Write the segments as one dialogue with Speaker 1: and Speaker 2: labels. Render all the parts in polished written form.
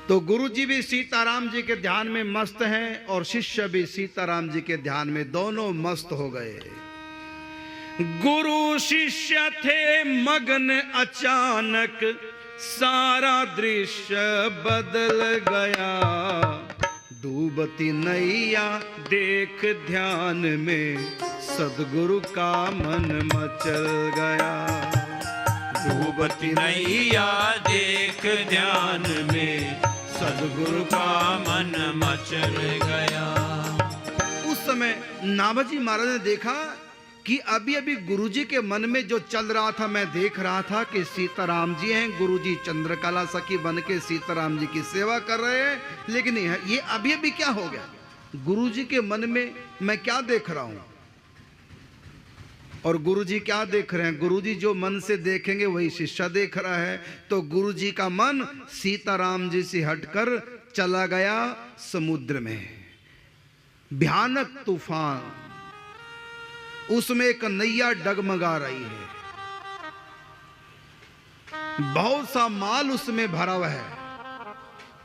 Speaker 1: तो गुरुजी भी सीताराम जी के ध्यान में मस्त हैं और शिष्य भी सीताराम जी के ध्यान में, दोनों मस्त हो गए। गुरु शिष्य थे मगन, अचानक सारा दृश्य बदल गया। डूबती नैया देख ध्यान में, सदगुरु का मन मचल गया।
Speaker 2: डूबती नैया देख ध्यान में, सदगुरु का मन मचल गया।
Speaker 1: उस समय नाभाजी महाराज ने देखा कि अभी अभी गुरुजी के मन में जो चल रहा था, मैं देख रहा था कि सीताराम जी हैं, गुरुजी चंद्रकला सखी बन के सीताराम जी की सेवा कर रहे हैं। लेकिन ये अभी अभी क्या हो गया, गुरुजी के मन में मैं क्या देख रहा हूं और गुरुजी क्या देख रहे हैं। गुरुजी जो मन से देखेंगे वही शिष्य देख रहा है। तो गुरुजी का मन सीताराम जी से हटकर चला गया समुद्र में। भयानक तूफान, उसमें एक नैया डगमगा रही है, बहुत सा माल उसमें भरा हुआ है।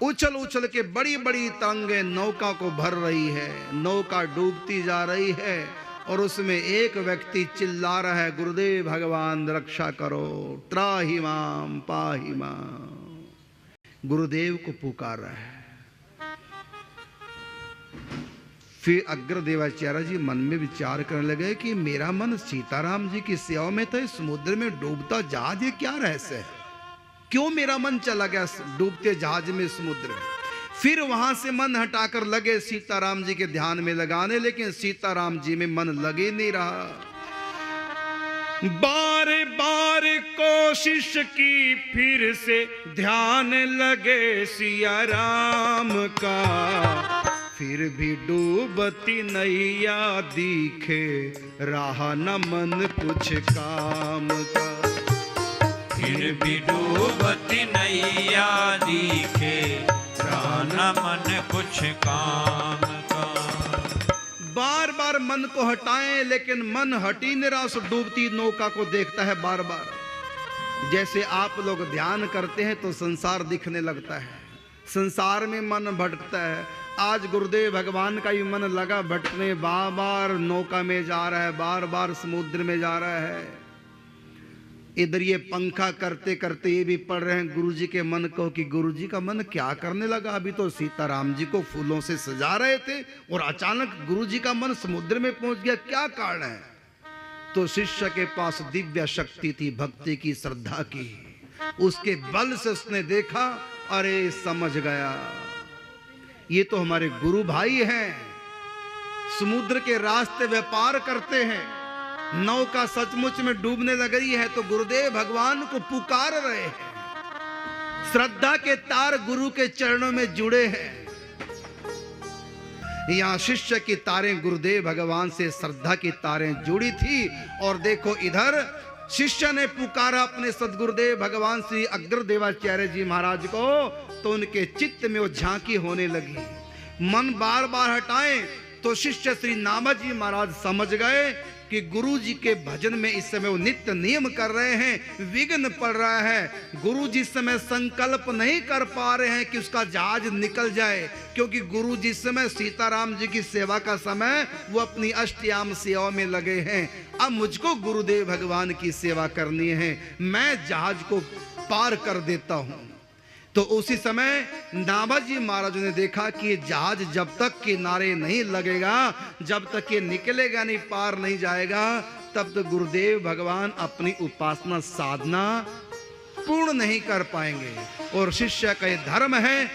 Speaker 1: उछल उछल के बड़ी बड़ी तरंगें नौका को भर रही है, नौका डूबती जा रही है और उसमें एक व्यक्ति चिल्ला रहा है, गुरुदेव भगवान रक्षा करो, त्राहि माम पाहि माम। गुरुदेव को पुकार रहा है। फिर अग्रदेवाचार्य जी मन में विचार करने लगे कि मेरा मन सीताराम जी की सेवा में था, इस समुद्र में डूबता जहाज, ये क्या रहस्य है, क्यों मेरा मन चला गया डूबते जहाज में, समुद्र में। फिर वहां से मन हटाकर लगे सीताराम जी के ध्यान में लगाने, लेकिन सीताराम जी में मन लगे नहीं रहा। बार बार कोशिश की, फिर से ध्यान लगे सिया राम का। फिर भी डूबती नैया दिखे, रहा न मन कुछ काम का।
Speaker 2: फिर भी डूबती नैया दिखे, रहा न मन कुछ काम का।
Speaker 1: बार बार मन को हटाएं, लेकिन मन हट ही नहीं रहा, उस डूबती नौका को देखता है बार बार। जैसे आप लोग ध्यान करते हैं तो संसार दिखने लगता है, संसार में मन भटकता है। आज गुरुदेव भगवान का ही मन लगा भटकने, बार बार नौका में जा रहा है, बार बार समुद्र में जा रहा है। इधर ये पंखा करते करते ये भी पढ़ रहे हैं गुरुजी के मन को कि गुरुजी का मन क्या करने लगा। अभी तो सीताराम जी को फूलों से सजा रहे थे और अचानक गुरुजी का मन समुद्र में पहुंच गया, क्या कारण है। तो शिष्य के पास दिव्य शक्ति थी, भक्ति की, श्रद्धा की, उसके बल से उसने देखा, अरे समझ गया, ये तो हमारे गुरु भाई हैं, समुद्र के रास्ते व्यापार करते हैं, नौका सचमुच में डूबने लग रही है तो गुरुदेव भगवान को पुकार रहे हैं। श्रद्धा के तार गुरु के चरणों में जुड़े हैं। यहां शिष्य की तारें गुरुदेव भगवान से श्रद्धा की तारें जुड़ी थी। और देखो इधर शिष्य ने पुकारा अपने सदगुरुदेव भगवान श्री अग्रदेवाचार्य जी महाराज को, तो उनके चित्त में वो झांकी होने लगी। मन बार बार हटाएं तो शिष्य श्री नाभाजी महाराज समझ गए कि गुरु जी के भजन में इस समय वो नित्य नियम कर रहे हैं, विघ्न पड़ रहा है। गुरु जी इस समय संकल्प नहीं कर पा रहे हैं कि उसका जहाज निकल जाए, क्योंकि गुरु जी इस समय सीताराम जी की सेवा का समय वो अपनी अष्टयाम सेवा में लगे हैं। अब मुझको गुरुदेव भगवान की सेवा करनी है, मैं जहाज को पार कर देता हूं। तो उसी समय नाभाजी महाराज ने देखा कि ये जहाज जब तक किनारे नहीं लगेगा, जब तक ये निकलेगा नहीं, पार नहीं जाएगा, तब तक गुरुदेव भगवान अपनी उपासना साधना पूर्ण नहीं कर पाएंगे। और शिष्य का ये धर्म है,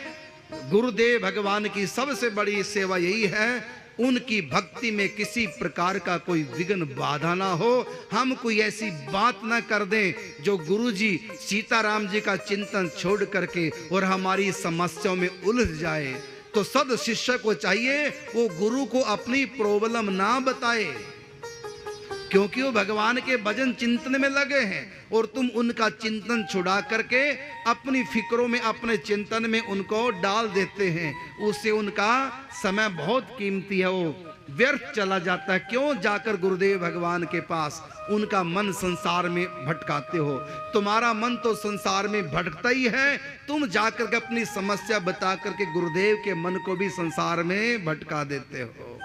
Speaker 1: गुरुदेव भगवान की सबसे बड़ी सेवा यही है, उनकी भक्ति में किसी प्रकार का कोई विघ्न बाधा ना हो। हम कोई ऐसी बात ना कर दें जो गुरुजी सीताराम जी का चिंतन छोड़ करके और हमारी समस्याओं में उलझ जाए। तो सद शिष्य को चाहिए वो गुरु को अपनी प्रॉब्लम ना बताए, क्योंकि वो भगवान के भजन चिंतन में लगे हैं और तुम उनका चिंतन छुड़ा करके अपनी फिक्रों में, अपने चिंतन में उनको डाल देते हैं। उससे उनका समय बहुत कीमती है, वो व्यर्थ चला जाता है। क्यों जाकर गुरुदेव भगवान के पास उनका मन संसार में भटकाते हो? तुम्हारा मन तो संसार में भटकता ही है, तुम जाकर के अपनी समस्या बता करके गुरुदेव के मन को भी संसार में भटका देते हो।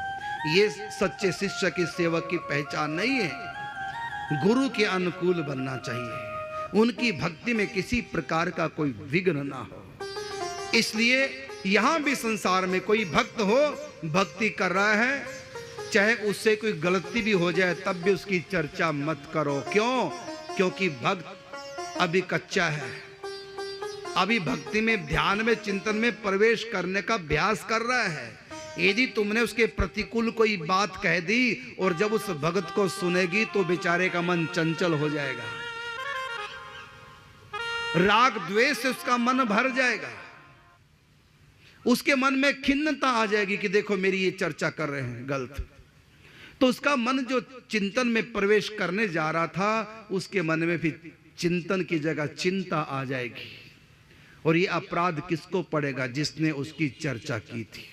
Speaker 1: ये सच्चे शिष्य की सेवक की पहचान नहीं है। गुरु के अनुकूल बनना चाहिए, उनकी भक्ति में किसी प्रकार का कोई विघ्न ना हो। इसलिए यहां भी संसार में कोई भक्त हो, भक्ति कर रहा है, चाहे उससे कोई गलती भी हो जाए तब भी उसकी चर्चा मत करो। क्यों? क्योंकि भक्त अभी कच्चा है, अभी भक्ति में, ध्यान में, चिंतन में प्रवेश करने का अभ्यास कर रहा है। यदि तुमने उसके प्रतिकूल कोई बात कह दी और जब उस भक्त को सुनेगी तो बेचारे का मन चंचल हो जाएगा, राग द्वेष से उसका मन भर जाएगा, उसके मन में खिन्नता आ जाएगी कि देखो मेरी ये चर्चा कर रहे हैं गलत। तो उसका मन जो चिंतन में प्रवेश करने जा रहा था, उसके मन में फिर चिंतन की जगह चिंता आ जाएगी। और ये अपराध किसको पड़ेगा? जिसने उसकी चर्चा की थी।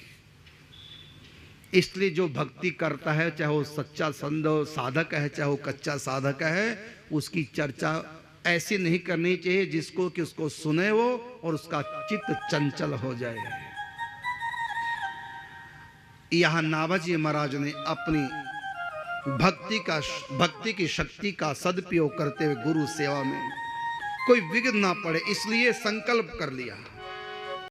Speaker 1: इसलिए जो भक्ति करता है, चाहे वो सच्चा संत साधक है, चाहे वो कच्चा साधक है, उसकी चर्चा ऐसी नहीं करनी चाहिए जिसको कि उसको सुने वो और उसका चित्त चंचल हो जाए। यहां नाभाजी महाराज ने अपनी भक्ति की शक्ति का सदुपयोग करते हुए गुरु सेवा में कोई विघ्न ना पड़े इसलिए संकल्प कर लिया।